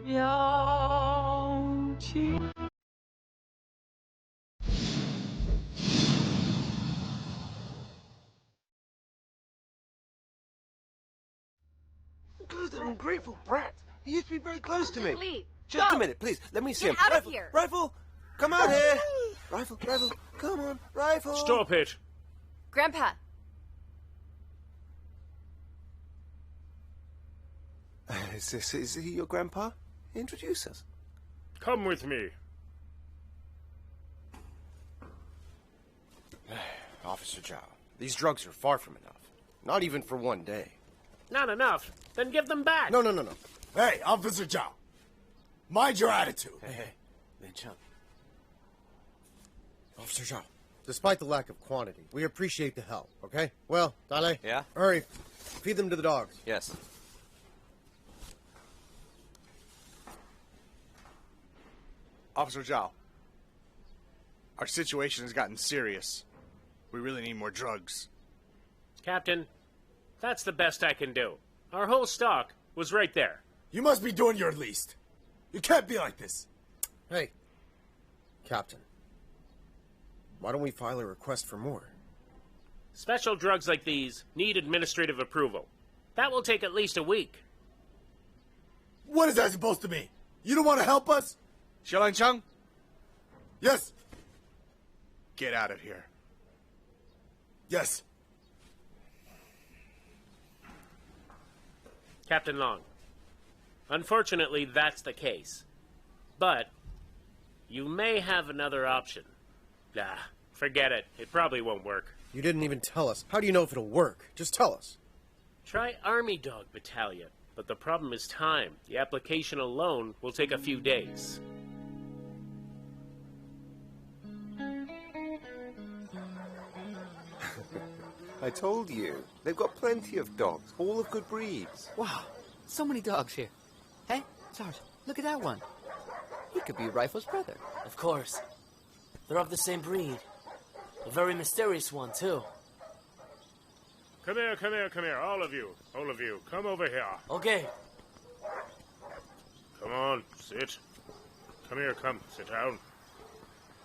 Liu Qianwen. Good ungrateful brat. He used to be very close to me. Leave. Just Go. a minute, please. Let me see Get him. out of Rifle, here. Rifle, come out here. Rifle, come on, Rifle. Stop it. Grandpa. Is he your grandpa? Introduce us. Come with me. Officer Zhao, these drugs are far from enough. Not even for one day. Not enough? Then give them back. No. Hey, Officer Zhao. Mind your attitude. Hey, Lin Cheng. Officer Zhao, despite the lack of quantity, we appreciate the help, okay? Well, Dale. Yeah? Hurry. Feed them to the dogs. Yes. Officer Zhao. Our situation has gotten serious. We really need more drugs. Captain, that's the best I can do. Our whole stock was right there. You must be doing your least. You can't be like this. Hey, Captain. Why don't we file a request for more? Special drugs like these need administrative approval. That will take at least a week. What is that supposed to mean? You don't want to help us? Xiaolan Cheng? Yes. Get out of here. Yes. Captain Long, unfortunately, that's the case. But you may have another option. Forget it. It probably won't work. You didn't even tell us. How do you know if it'll work? Just tell us. Try Army Dog Battalion. But the problem is time. The application alone will take a few days. I told you. They've got plenty of dogs, all of good breeds. Wow, so many dogs here. Hey, Sarge, look at that one. He could be Rifle's brother. Of course. They're of the same breed. A very mysterious one, too. Come here, all of you. Come over here. Okay. Come on, sit. Come, sit down.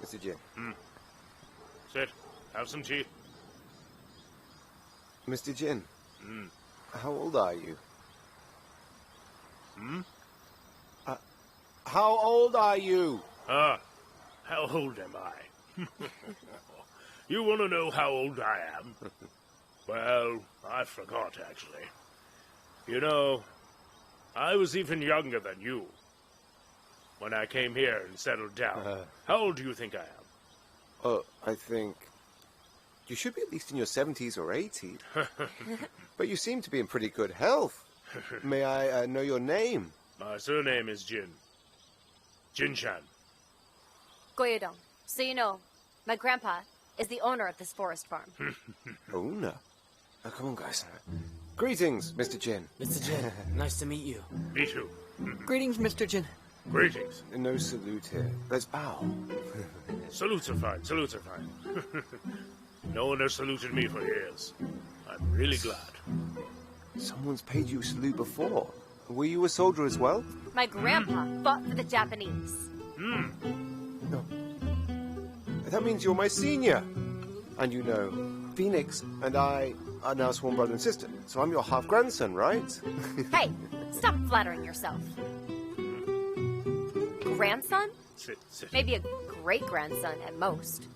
Mr. Jin. Sit, have some tea. Mr. Jin. How old are you? How old are you? How old am I? You want to know how old I am? Well, I forgot, actually. You know, I was even younger than you when I came here and settled down. How old do you think I am? Oh, I think you should be at least in your 70s or 80s. But you seem to be in pretty good health. May I know your name? My surname is Jin. Jin Shan. Guo Youzi, so you know, my grandpa is the owner of this forest farm. Owner? Oh, come on, guys. Greetings, Mr. Jin. Mr. Jin, nice to meet you. Me too. Greetings, Mr. Jin. Greetings. No salute here. Let's bow. Salutes are fine. No one has saluted me for years. I'm really glad. Someone's paid you a salute before. Were you a soldier as well? My grandpa fought for the Japanese. No. That means you're my senior. And you know, Phoenix and I are now sworn brother and sister. So I'm your half-grandson, right? Hey, stop flattering yourself. Grandson? Sit. Maybe a great-grandson at most.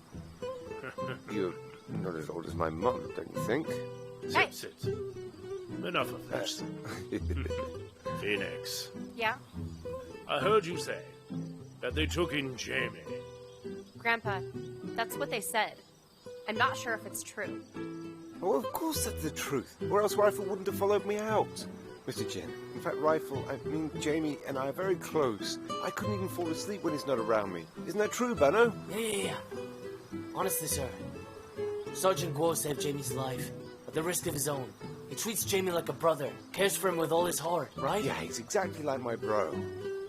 You're not as old as my mum, don't you think? Hey. Sit. Enough of this. Phoenix, Yeah? I heard you say that they took in Jamie. Grandpa, that's what they said. I'm not sure if it's true. Oh, of course that's the truth. Or else Rifle wouldn't have followed me out. Mr. Jin, in fact, Jamie and I are very close. I couldn't even fall asleep when he's not around me. Isn't that true, Bano? Yeah. Honestly, sir, Sergeant Guo saved Jamie's life at the risk of his own. He treats Jamie like a brother, cares for him with all his heart, right? Yeah, he's exactly like my bro.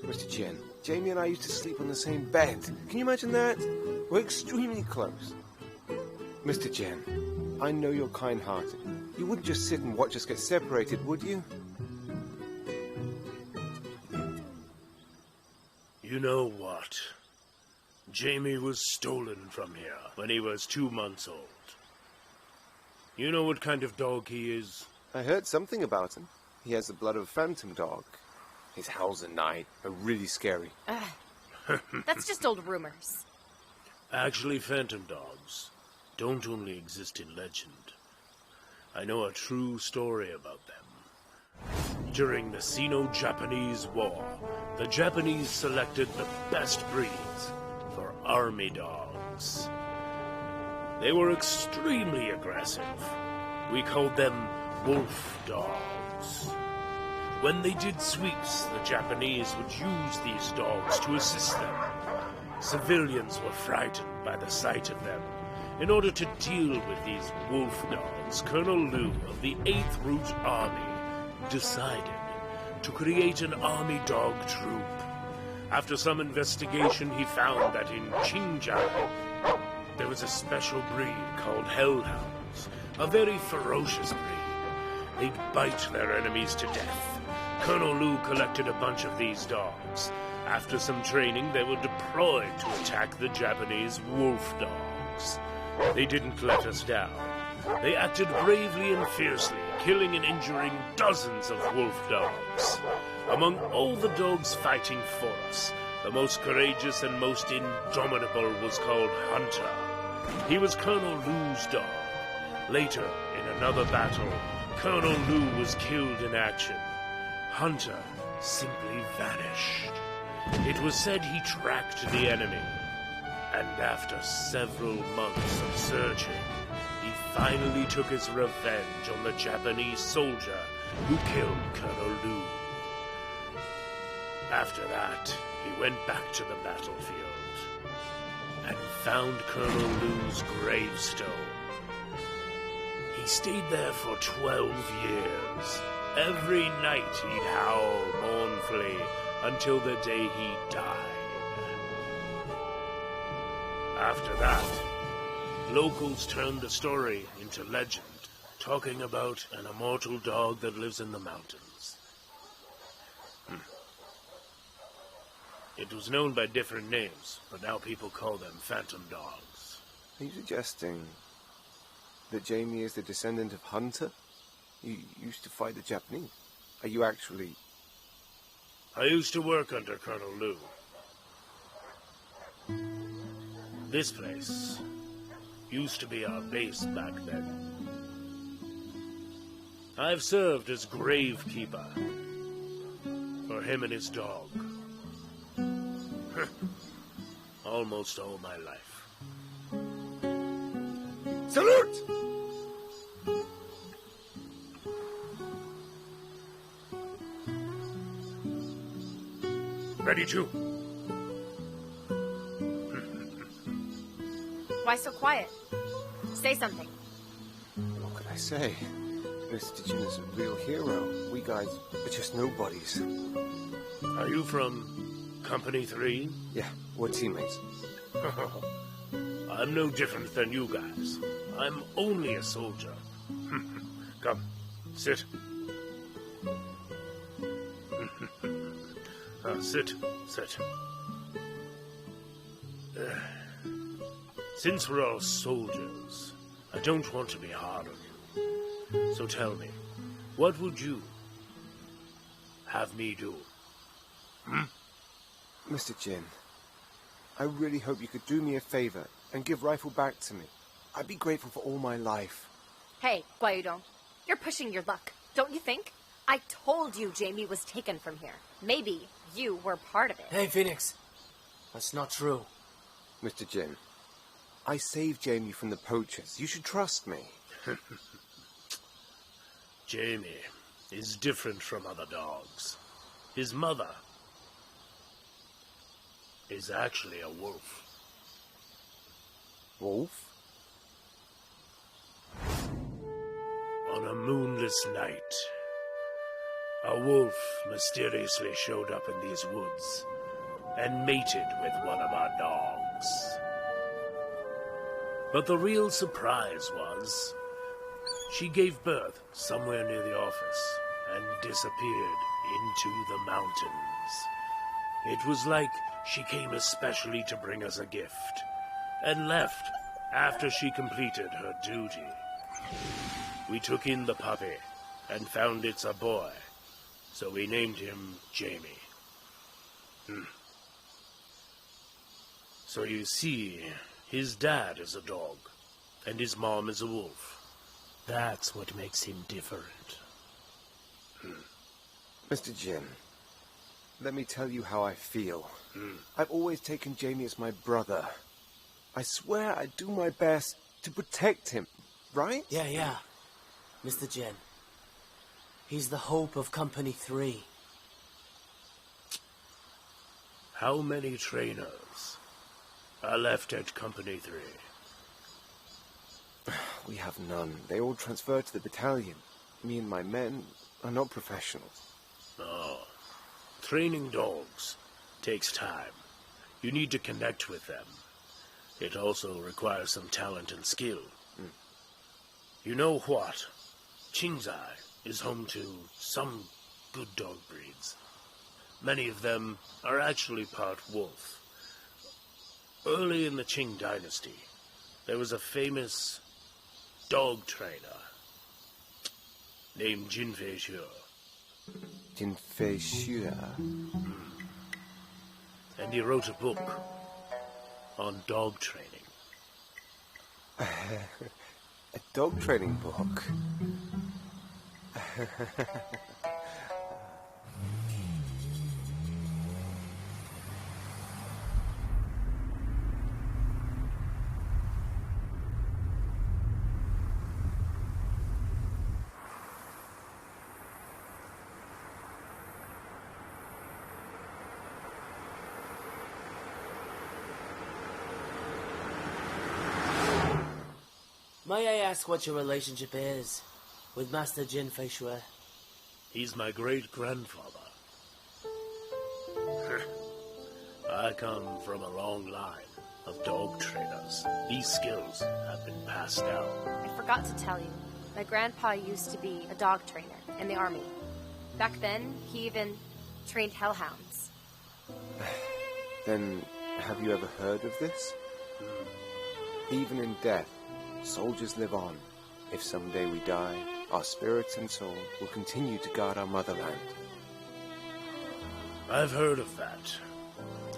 Mr. Jin, Jamie and I used to sleep on the same bed. Can you imagine that? We're extremely close. Mr. Jin, I know you're kind-hearted. You wouldn't just sit and watch us get separated, would you? You know what? Jamie was stolen from here when he was 2 months old. You know what kind of dog he is? I heard something about him. He has the blood of a phantom dog. His howls at night are really scary. That's just old rumors. Actually, phantom dogs don't only exist in legend. I know a true story about them. During the Sino-Japanese War, the Japanese selected the best breeds for army dogs. They were extremely aggressive. We called them wolf dogs. When they did sweeps, the Japanese would use these dogs to assist them. Civilians were frightened by the sight of them. In order to deal with these wolf dogs, Colonel Liu of the 8th Route Army decided to create an army dog troop. After some investigation, he found that in Xinjiang, there was a special breed called hellhounds, a very ferocious breed. They'd bite their enemies to death. Colonel Liu collected a bunch of these dogs. After some training, they were deployed to attack the Japanese wolf dogs. They didn't let us down. They acted bravely and fiercely, killing and injuring dozens of wolf dogs. Among all the dogs fighting for us, the most courageous and most indomitable was called Hunter. He was Colonel Liu's dog. Later, in another battle, Colonel Liu was killed in action. Hunter simply vanished. It was said he tracked the enemy, and after several months of searching, he finally took his revenge on the Japanese soldier who killed Colonel Liu. After that, he went back to the battlefield and found Colonel Liu's gravestone. He stayed there for 12 years. Every night he'd howl mournfully until the day he died. After that, locals turned the story into legend, talking about an immortal dog that lives in the mountains. It was known by different names, but now people call them phantom dogs. Are you suggesting that Jamie is the descendant of Hunter? You used to fight the Japanese. Are you actually... I used to work under Colonel Liu. This place used to be our base back then. I've served as gravekeeper for him and his dog. Almost all my life. Salute! Ready to? Why so quiet? Say something. What could I say? Mr. Jin is a real hero. We guys are just nobodies. Are you from Company 3? Yeah, we're teammates. I'm no different than you guys. I'm only a soldier. Come, sit. Sit. Since we're all soldiers, I don't want to be hard on you. So tell me, what would you have me do? Mr. Jin, I really hope you could do me a favor and give Rifle back to me. I'd be grateful for all my life. Hey, Guo Youzi, you're pushing your luck, don't you think? I told you Jamie was taken from here. Maybe you were part of it. Hey, Phoenix. That's not true. Mr. Jin, I saved Jamie from the poachers. You should trust me. Jamie is different from other dogs. His mother is actually a wolf. Wolf? On a moonless night, a wolf mysteriously showed up in these woods and mated with one of our dogs. But the real surprise was she gave birth somewhere near the office and disappeared into the mountains. It was like she came especially to bring us a gift, and left after she completed her duty. We took in the puppy, and found it's a boy, so we named him Jamie. So you see, his dad is a dog, and his mom is a wolf. That's what makes him different. Mr. Jin, let me tell you how I feel. I've always taken Jamie as my brother. I swear I do my best to protect him, right? Yeah. Mr. Jen. He's the hope of Company 3. How many trainers are left at Company 3? We have none. They all transferred to the battalion. Me and my men are not professionals. Oh. Training dogs takes time. You need to connect with them. It also requires some talent and skill. You know what? Qingzai is home to some good dog breeds. Many of them are actually part wolf. Early in the Qing dynasty, there was a famous dog trainer named Jin Fei Xue. Jin Fei Xue? And he wrote a book on dog training. A dog training book? May I ask what your relationship is with Master Jin Fei Xue? He's my great-grandfather. I come from a long line of dog trainers. These skills have been passed down. I forgot to tell you. My grandpa used to be a dog trainer in the army. Back then, he even trained hellhounds. Then, have you ever heard of this? Even in death, soldiers live on. If someday we die, our spirits and soul will continue to guard our motherland. I've heard of that.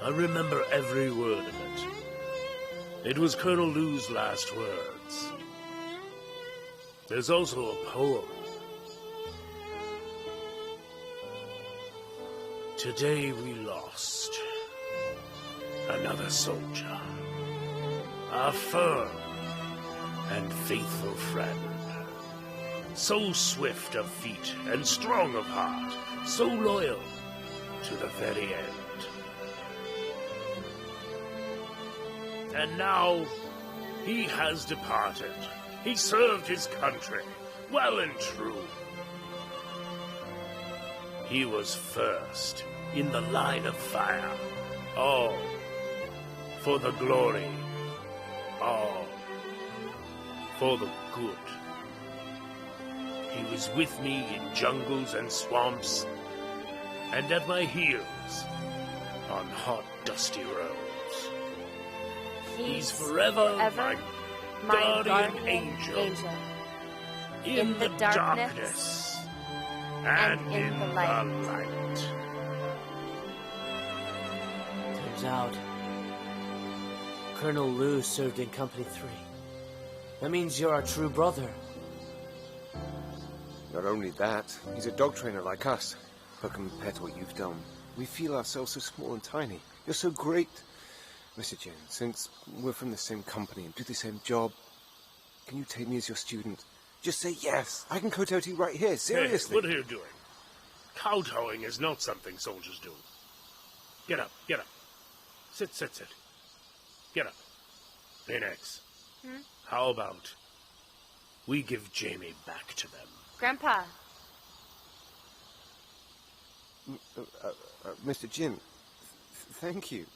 I remember every word of it. It was Colonel Liu's last words. There's also a poem. Today we lost another soldier, a firm and faithful friend, so swift of feet and strong of heart, so loyal to the very end. And now he has departed. He served his country well and true. He was first in the line of fire, all for the glory, all for the good. He was with me in jungles and swamps, and at my heels on hot, dusty roads. He's forever my guardian angel. In the darkness and in the light. Turns out, Colonel Liu served in Company 3. That means you're our true brother. Not only that, he's a dog trainer like us. But compared to what you've done, we feel ourselves so small and tiny. You're so great. Mr. Jin, since we're from the same company and do the same job, can you take me as your student? Just say yes. I can kowtow to you right here, seriously. Hey, what are you doing? Kowtowing is not something soldiers do. Get up, get up. Sit. Get up. Phoenix. How about we give Jamie back to them? Grandpa. Mr. Jin, thank you.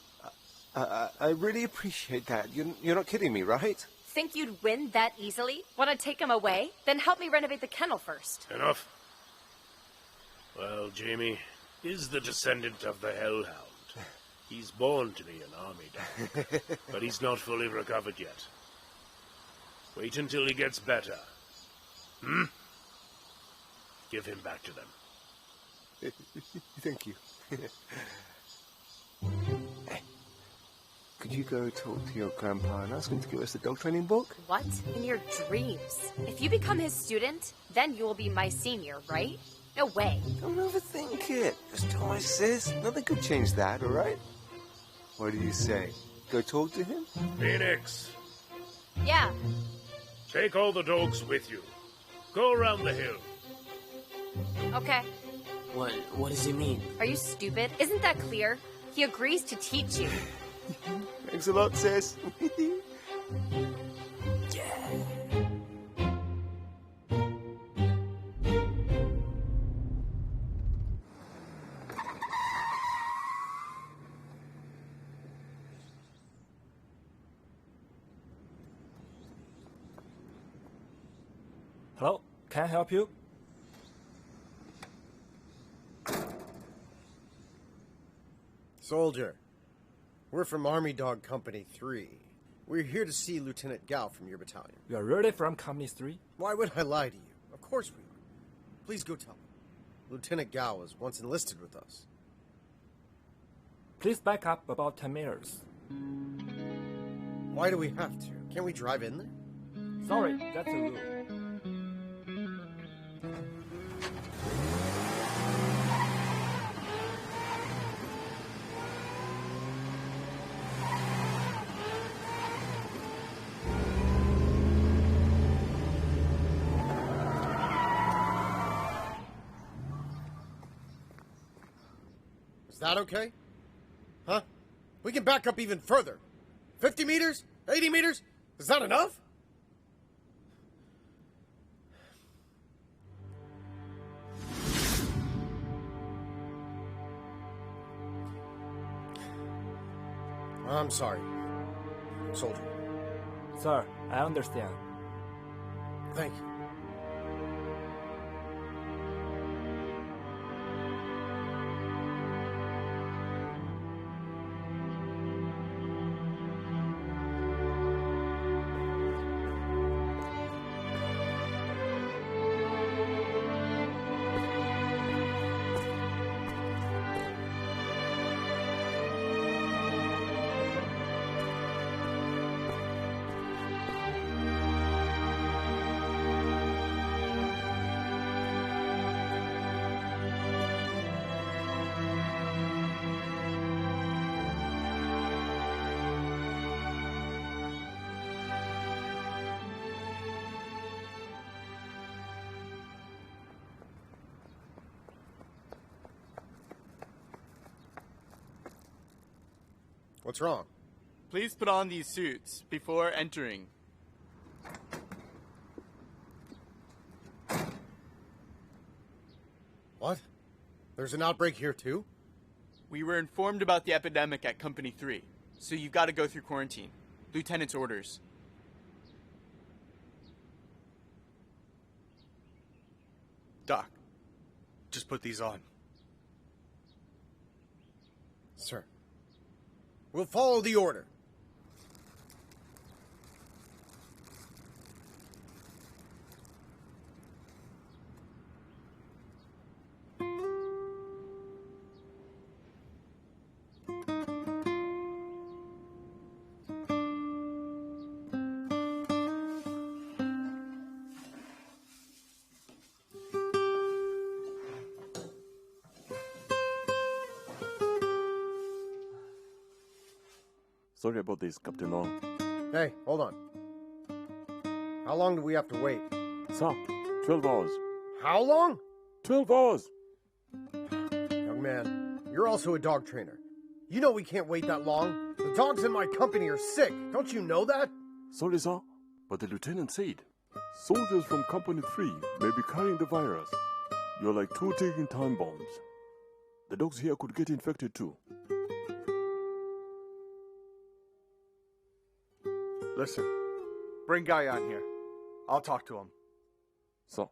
I really appreciate that. You're not kidding me, right? Think you'd win that easily? Want to take him away? Then help me renovate the kennel first. Enough. Well, Jamie is the descendant of the Hellhound. He's born to be an army dog, but he's not fully recovered yet. Wait until he gets better. Give him back to them. Thank you. Hey, could you go talk to your grandpa and ask him to give us the dog training book? What? In your dreams? If you become his student, then you will be my senior, right? No way. Don't overthink it. Just tell my sis. Nothing could change that, all right? What do you say? Go talk to him? Phoenix, Yeah. take all the dogs with you. Go around the hill. Okay. What does he mean? Are you stupid? Isn't that clear? He agrees to teach you. Thanks a lot, sis. Hello, can I help you? Soldier, we're from Army Dog Company 3. We're here to see Lieutenant Gao from your battalion. You are really from Company 3? Why would I lie to you? Of course we are. Please go tell him. Lieutenant Gao was once enlisted with us. Please back up about 10 meters. Why do we have to? Can't we drive in there? Sorry, that's a rule. Is that okay? Huh? We can back up even further. 50 meters? 80 meters? Is that enough? I'm sorry, soldier. Sir, I understand. Thank you. What's wrong? Please put on these suits before entering. What? There's an outbreak here too? We were informed about the epidemic at Company 3, so you've got to go through quarantine. Lieutenant's orders. Doc, just put these on. Sir. We'll follow the order. Sorry about this, Captain Long. Hey, hold on. How long do we have to wait? Sir, 12 hours. How long? 12 hours! Young man, you're also a dog trainer. You know we can't wait that long. The dogs in my company are sick. Don't you know that? Sorry, sir, but the lieutenant said soldiers from Company 3 may be carrying the virus. You're like two ticking time bombs. The dogs here could get infected too. Listen, bring Guy on here. I'll talk to him. So,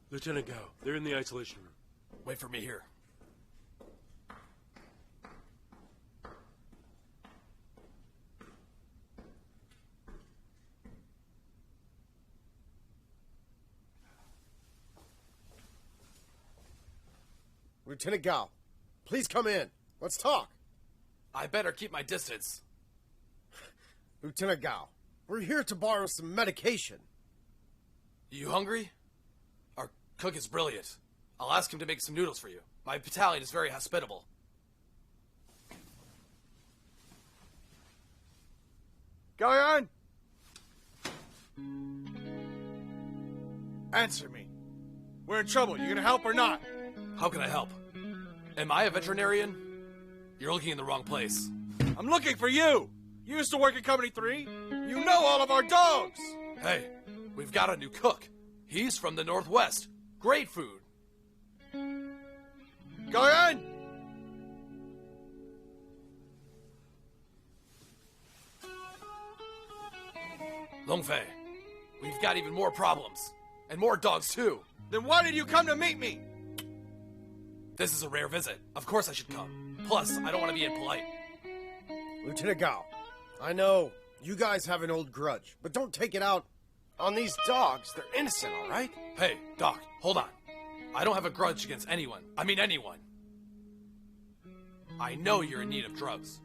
Lieutenant Gao, they're in the isolation room. Wait for me here. Lieutenant Gao, please come in. Let's talk. I better keep my distance. Lieutenant Gao, we're here to borrow some medication. You hungry? Our cook is brilliant. I'll ask him to make some noodles for you. My battalion is very hospitable. Guyan! Answer me. We're in trouble. You gonna help or not? How can I help? Am I a veterinarian? You're looking in the wrong place. I'm looking for you! You used to work at Company 3? You know all of our dogs! Hey, we've got a new cook. He's from the Northwest. Great food. Guyan! Longfei, we've got even more problems. And more dogs, too. Then why did you come to meet me? This is a rare visit. Of course I should come. Plus, I don't want to be impolite. Lieutenant Gao, I know you guys have an old grudge, but don't take it out on these dogs. They're innocent, all right? Hey, Doc, hold on. I don't have a grudge against anyone. I mean anyone. I know you're in need of drugs,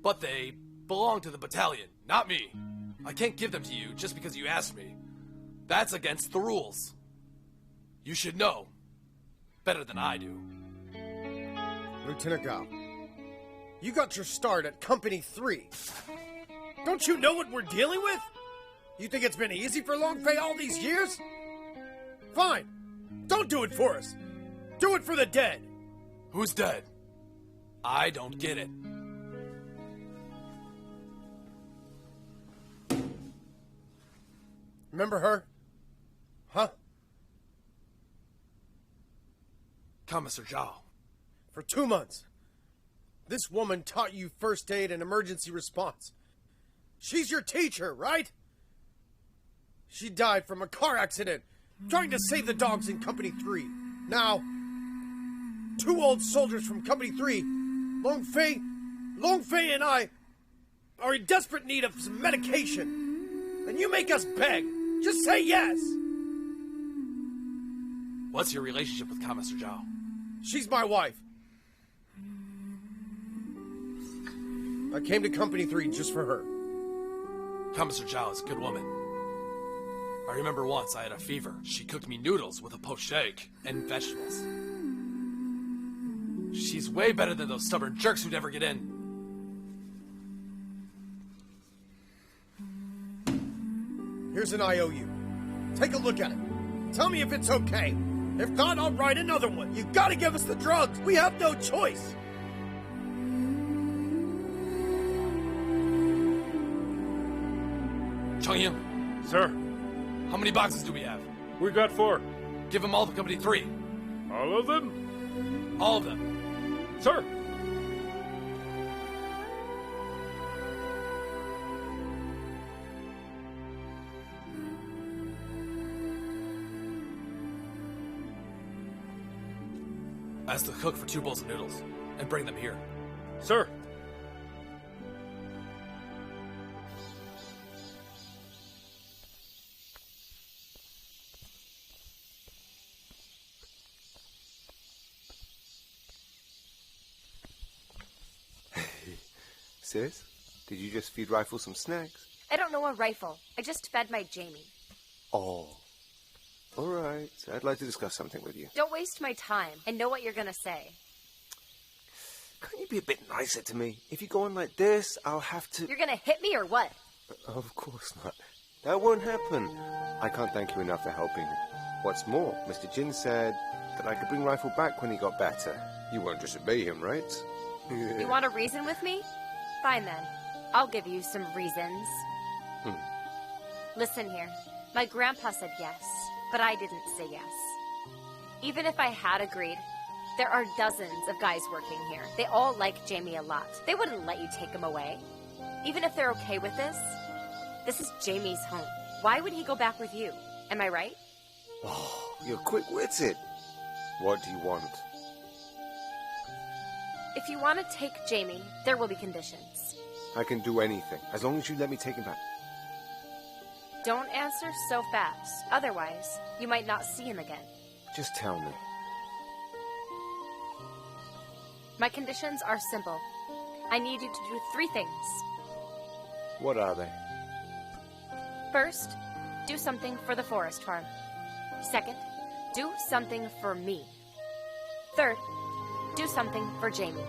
but they belong to the battalion, not me. I can't give them to you just because you asked me. That's against the rules. You should know better than I do. Lieutenant Gao, you got your start at Company 3. Don't you know what we're dealing with? You think it's been easy for Longfei all these years? Fine. Don't do it for us. Do it for the dead. Who's dead? I don't get it. Remember her? Huh? Commissar Zhao. For 2 months, this woman taught you first aid and emergency response. She's your teacher, right? She died from a car accident trying to save the dogs in Company 3. Now, 2 old soldiers from Company 3, Longfei and I, are in desperate need of some medication. And you make us beg. Just say yes. What's your relationship with Commissar Zhao? She's my wife. I came to Company 3 just for her. Commissar Zhao is a good woman. I remember once I had a fever. She cooked me noodles with a poached egg and vegetables. She's way better than those stubborn jerks who never get in. Here's an IOU. Take a look at it. Tell me if it's okay. If not, I'll write another one. You gotta give us the drugs. We have no choice. Changying. Sir. How many boxes do we have? We got 4. Give them all to Company 3. All of them? All of them. Sir. Ask the cook for 2 bowls of noodles, and bring them here. Sir. Sis, did you just feed Rifle some snacks? I don't know a rifle. I just fed my Jamie. Oh. All right. I'd like to discuss something with you. Don't waste my time. I know what you're gonna say. Can't you be a bit nicer to me? If you go on like this, I'll have to... You're gonna hit me or what? Of course not. That won't happen. I can't thank you enough for helping me. What's more, Mr. Jin said that I could bring Rifle back when he got better. You won't disobey him, right? You want to reason with me? Fine then. I'll give you some reasons. Listen here. My grandpa said yes, but I didn't say yes. Even if I had agreed, there are dozens of guys working here. They all like Jamie a lot. They wouldn't let you take him away. Even if they're okay with this, this is Jamie's home. Why would he go back with you? Am I right? Oh, you're quick-witted. What do you want? If you want to take Jamie, there will be conditions. I can do anything, as long as you let me take him back. Don't answer so fast. Otherwise, you might not see him again. Just tell me. My conditions are simple. I need you to do 3 things. What are they? First, do something for the forest farm. Second, do something for me. Third, do something for Jamie.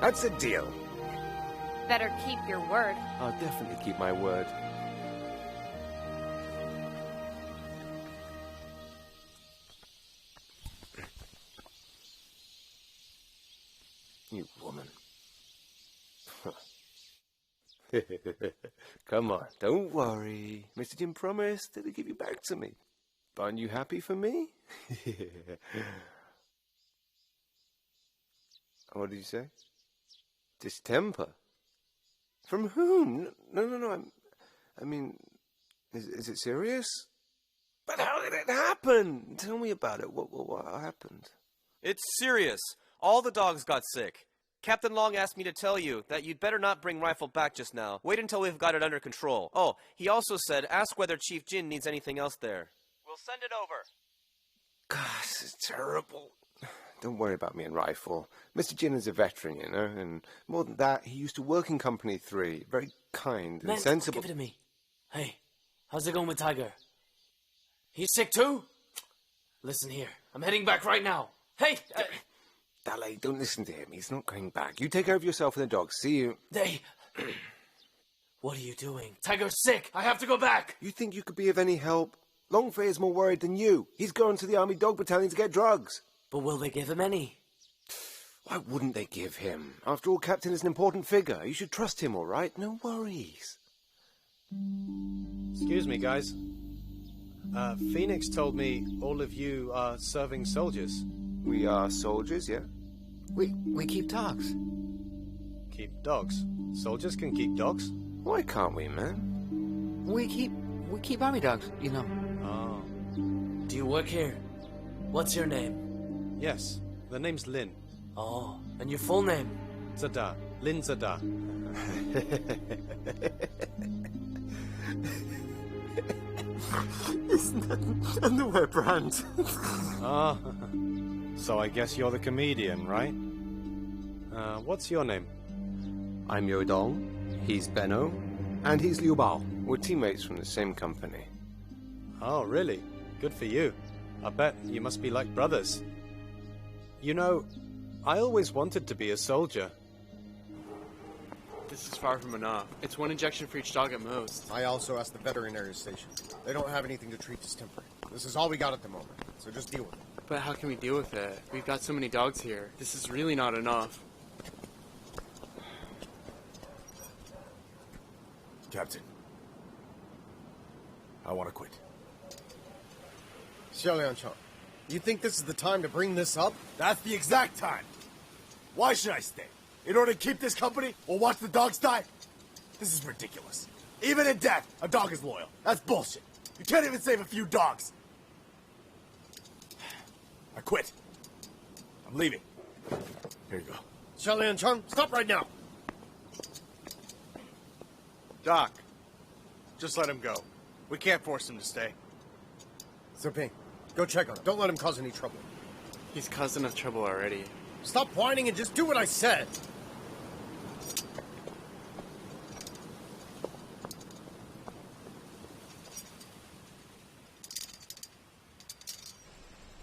That's a deal. Better keep your word. I'll definitely keep my word. You woman. Come on, don't worry. Mr. Jin promised that he'd give you back to me. Aren't you happy for me? What did you say? Distemper? From whom? No. I mean, is it serious? But how did it happen? Tell me about it. What happened? It's serious. All the dogs got sick. Captain Long asked me to tell you that you'd better not bring Rifle back just now. Wait until we've got it under control. Oh, he also said ask whether Chief Jin needs anything else there. We'll send it over. Gosh, this is terrible. Don't worry about me and Rifle. Mr. Jin is a veteran, you know, and more than that, he used to work in Company 3. Very kind and sensible. Give it to me. Hey, how's it going with Tiger? He's sick too? Listen here, I'm heading back right now. Hey! Dale, don't listen to him. He's not going back. You take care of yourself and the dogs. See you. Hey! What are you doing? Tiger's sick! I have to go back! You think you could be of any help? Longfei is more worried than you. He's going to the Army Dog Battalion to get drugs. But will they give him any? Why wouldn't they give him? After all, Captain is an important figure. You should trust him, all right? No worries. Excuse me, guys. Phoenix told me all of you are serving soldiers. We are soldiers, yeah? We keep dogs. Keep dogs? Soldiers can keep dogs? Why can't we, man? We keep army dogs, you know. Oh. Do you work here? What's your name? Yes, the name's Lin. Oh, and your full name? Zada. Lin Zada. Isn't that an underwear brand? Ah, so I guess you're the comedian, right? What's your name? I'm Yo Dong, he's Benno, and he's Liu Bao. We're teammates from the same company. Oh, really? Good for you. I bet you must be like brothers. You know, I always wanted to be a soldier. This is far from enough. It's 1 injection for each dog at most. I also asked the veterinary station. They don't have anything to treat distemper. This is all we got at the moment, so just deal with it. But how can we deal with it? We've got so many dogs here. This is really not enough. Captain, I want to quit. Xiaoliang-chang, you think this is the time to bring this up? That's the exact time. Why should I stay? In order to keep this company or watch the dogs die? This is ridiculous. Even in death, a dog is loyal. That's bullshit. You can't even save a few dogs. I quit. I'm leaving. Here you go. Xiaoliang-chang, stop right now! Doc, just let him go. We can't force him to stay. Zeping, go check on him. Don't let him cause any trouble. He's caused enough trouble already. Stop whining and just do what I said!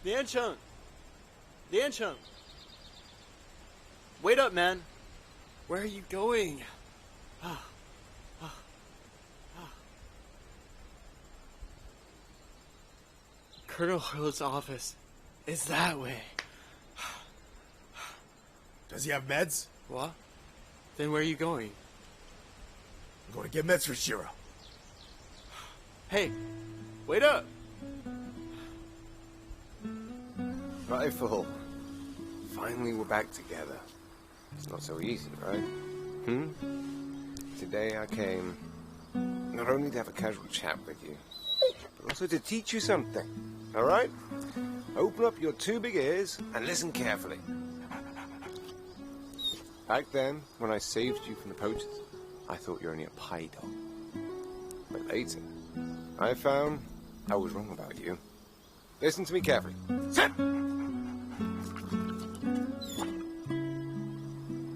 Liancheng! Liancheng! Wait up, man! Where are you going? Colonel Hurl's office is that way. Does he have meds? What? Then where are you going? I'm going to get meds for Shiro. Hey, wait up! Rifle. Finally we're back together. It's not so easy, right? Today I came not only to have a casual chat with you, but also to teach you something. All right? Open up your two big ears and listen carefully. Back then, when I saved you from the poachers, I thought you were only a pie dog. But later, I found I was wrong about you. Listen to me carefully. Sit!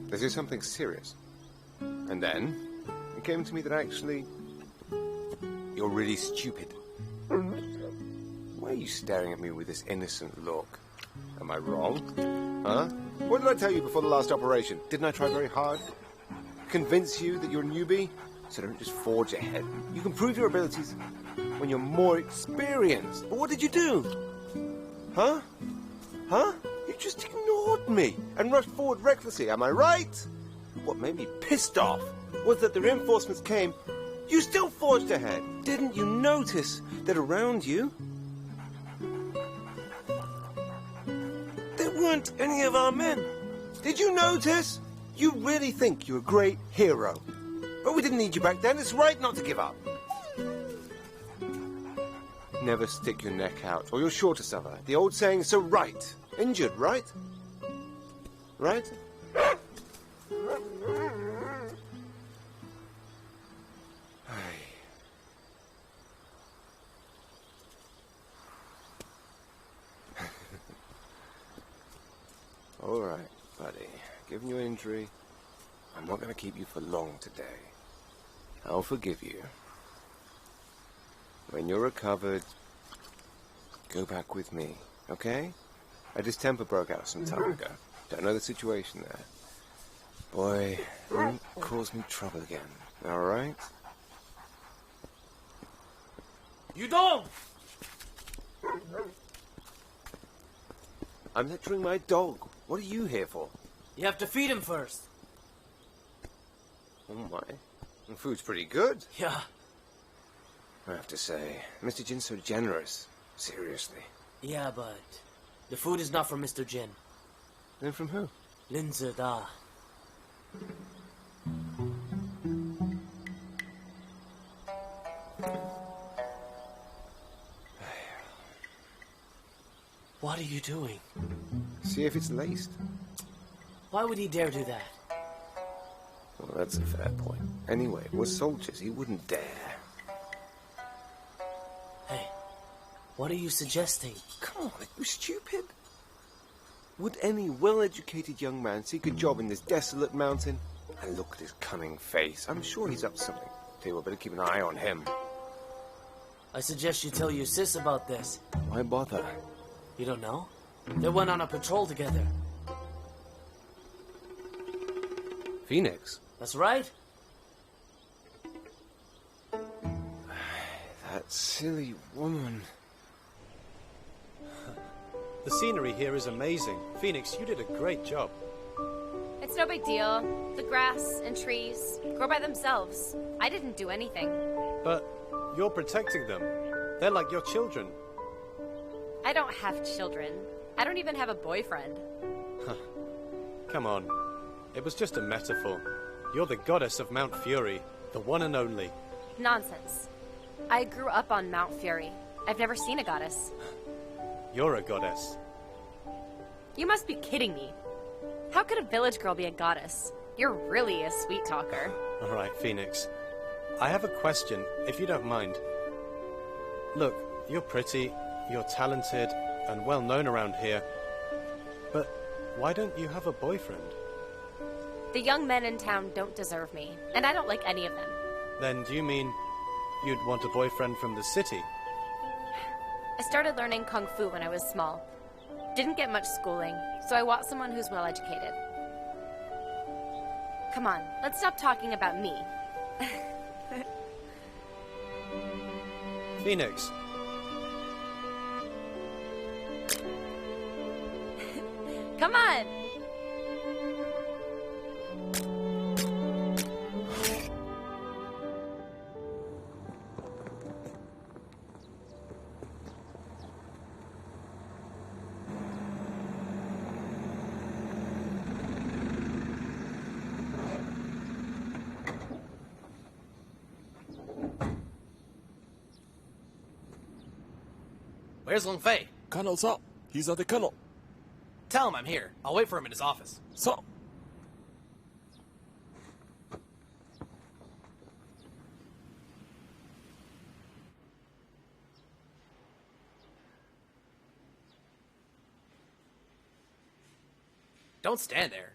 This is something serious. And then, it came to me that actually, you're really stupid. Why are you staring at me with this innocent look? Am I wrong? Huh? What did I tell you before the last operation? Didn't I try very hard? Convince you that you're a newbie? So don't just forge ahead. You can prove your abilities when you're more experienced. But what did you do? Huh? Huh? You just ignored me and rushed forward recklessly, am I right? What made me pissed off was that the reinforcements came. You still forged ahead. Didn't you notice that around you there weren't any of our men? Did you notice? You really think you're a great hero. But we didn't need you back then. It's right not to give up. Never stick your neck out, or you're sure to suffer. The old saying is so right. Injured, right? Right? All right, buddy. Given your injury, I'm not going to keep you for long today. I'll forgive you. When you're recovered, go back with me, okay? A distemper broke out some time ago. Don't know the situation there. Boy, don't cause me trouble again, all right? You don't! I'm lecturing my dog. What are you here for? You have to feed him first. Oh my. The food's pretty good. Yeah. I have to say, Mr. Jin's so generous. Seriously. Yeah, but the food is not from Mr. Jin. Then from who? Lin Da. What are you doing? See if it's laced. Why would he dare do that? Well, that's a fair point. Anyway, we're soldiers. He wouldn't dare. Hey, what are you suggesting? Come on, are you stupid? Would any well-educated young man seek a job in this desolate mountain? And look at his cunning face. I'm sure he's up to something. Tell you what, better keep an eye on him. I suggest you tell your sis about this. Why bother? You don't know? They went on a patrol together. Phoenix? That's right. That silly woman. The scenery here is amazing. Phoenix, you did a great job. It's no big deal. The grass and trees grow by themselves. I didn't do anything. But you're protecting them. They're like your children. I don't have children. I don't even have a boyfriend. Come on. It was just a metaphor. You're the goddess of Mount Fury, the one and only. Nonsense. I grew up on Mount Fury. I've never seen a goddess. You're a goddess. You must be kidding me. How could a village girl be a goddess? You're really a sweet talker. All right, Phoenix. I have a question, if you don't mind. Look, you're pretty, you're talented, and well known around here. But why don't you have a boyfriend? The young men in town don't deserve me, and I don't like any of them. Then do you mean you'd want a boyfriend from the city? I started learning kung fu when I was small. Didn't get much schooling, so I want someone who's well educated. Come on, let's stop talking about me. Phoenix. Come on! Where's Long Fei? Kennel's up. He's at the kennel. Tell him I'm here. I'll wait for him in his office. So. Don't stand there.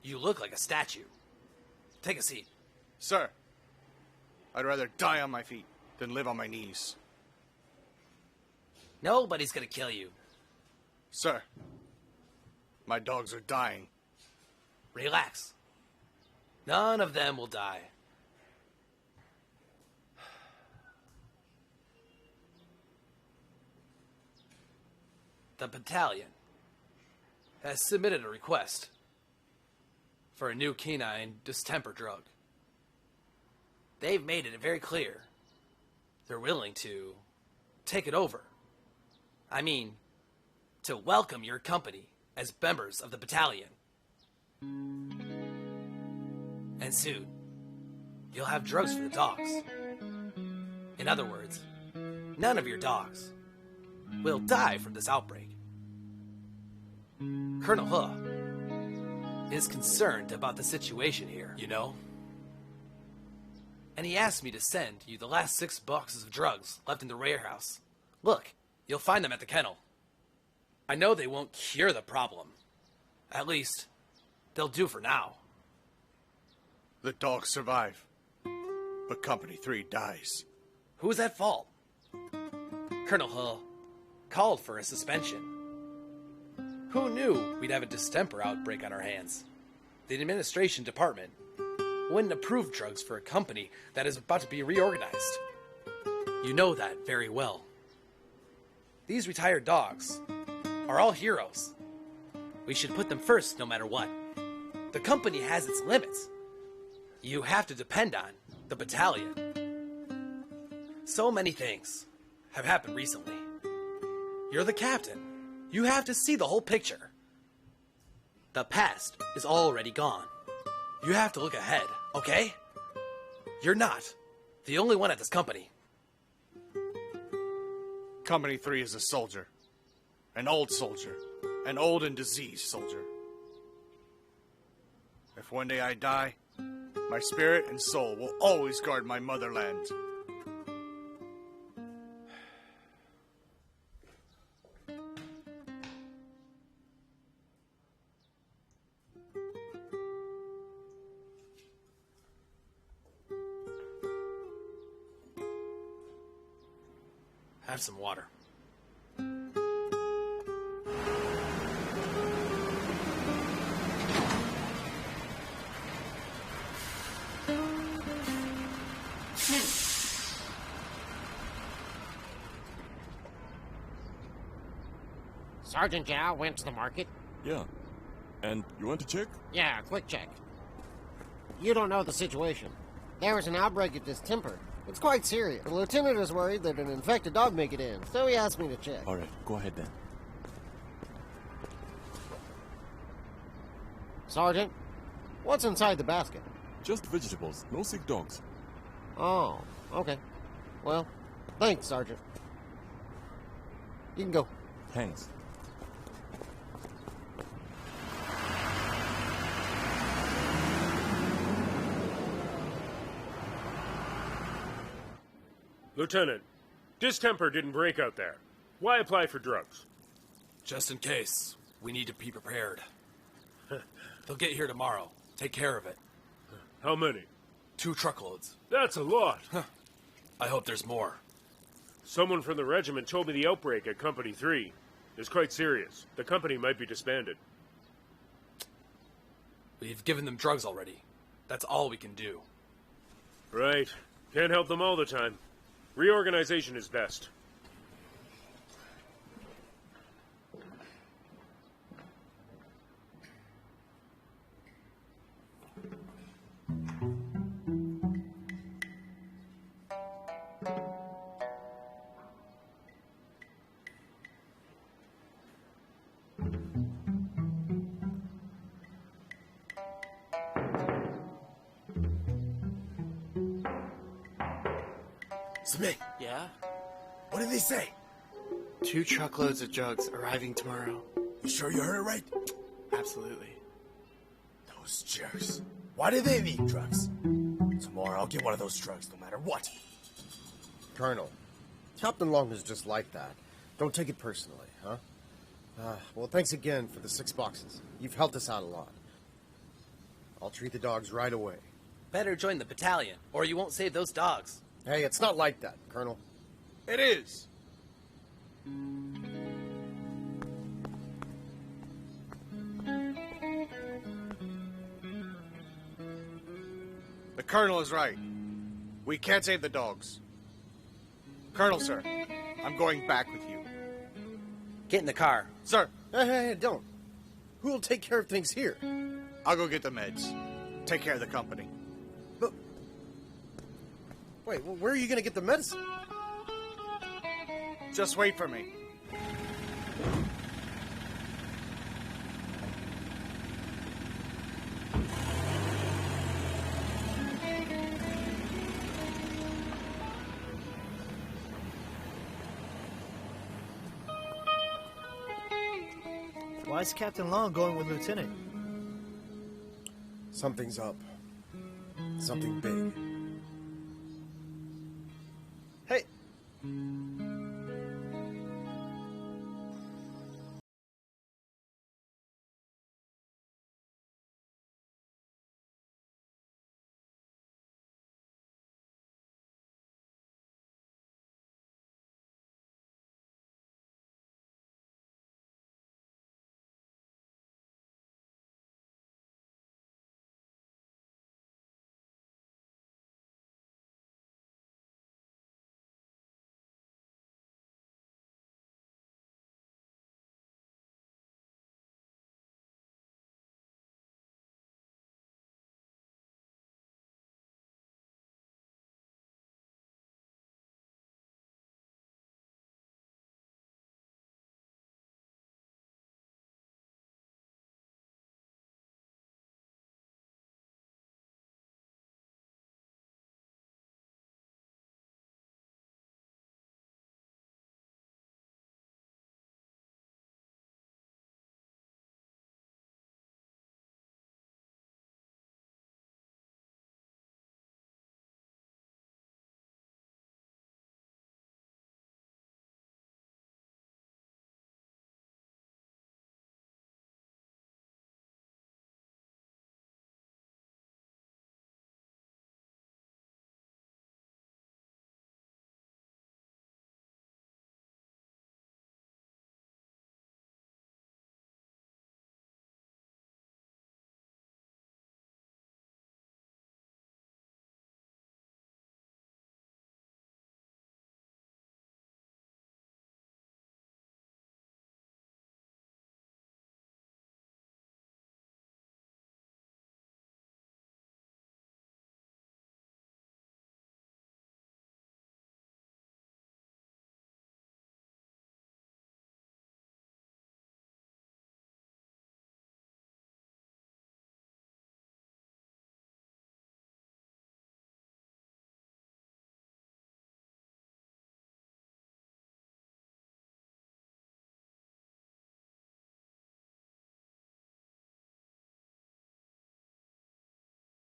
You look like a statue. Take a seat. Sir, I'd rather die on my feet than live on my knees. Nobody's gonna kill you. Sir, my dogs are dying. Relax. None of them will die. The battalion has submitted a request for a new canine distemper drug. They've made it very clear they're willing to take it over. I mean, to welcome your company as members of the battalion. And soon, you'll have drugs for the dogs. In other words, none of your dogs will die from this outbreak. Colonel He is concerned about the situation here, you know? And he asked me to send you the last 6 boxes of drugs left in the warehouse. Look, you'll find them at the kennel. I know they won't cure the problem. At least, they'll do for now. The dogs survive, but Company 3 dies. Who's at fault? Colonel He called for a suspension. Who knew we'd have a distemper outbreak on our hands? The administration department wouldn't approve drugs for a company that is about to be reorganized. You know that very well. These retired dogs are all heroes. We should put them first no matter what. The company has its limits. You have to depend on the battalion. So many things have happened recently. You're the captain. You have to see the whole picture. The past is already gone. You have to look ahead, okay? You're not the only one at this company. Company 3 is a soldier. An old soldier. An old and diseased soldier. If one day I die, my spirit and soul will always guard my motherland. Have some water. Sergeant Zhao went to the market? Yeah. And you want to check? Yeah, quick check. You don't know the situation. There was an outbreak at this temper. It's quite serious. The lieutenant is worried that an infected dog may get in, so he asked me to check. All right, go ahead then. Sergeant, what's inside the basket? Just vegetables, no sick dogs. Oh, okay. Well, thanks, Sergeant. You can go. Thanks. Lieutenant, distemper didn't break out there. Why apply for drugs? Just in case, we need to be prepared. They'll get here tomorrow. Take care of it. How many? 2 truckloads. That's a lot. I hope there's more. Someone from the regiment told me the outbreak at Company 3 is quite serious. The company might be disbanded. We've given them drugs already. That's all we can do. Right. Can't help them all the time. Reorganization is best. Smith. Yeah? What did they say? 2 truckloads of drugs arriving tomorrow. You sure you heard it right? Absolutely. Those jerks. Why do they need drugs? Tomorrow I'll get one of those drugs no matter what. Colonel, Captain Long is just like that. Don't take it personally, huh? Well, thanks again for the 6 boxes. You've helped us out a lot. I'll treat the dogs right away. Better join the battalion, or you won't save those dogs. Hey, it's not like that, Colonel. It is. The Colonel is right. We can't save the dogs. Colonel, sir, I'm going back with you. Get in the car. Sir. Hey, don't. Who'll take care of things here? I'll go get the meds. Take care of the company. But... Wait, well, where are you going to get the medicine? Just wait for me. Why is Captain Long going with Lieutenant? Something's up. Something big. Hey,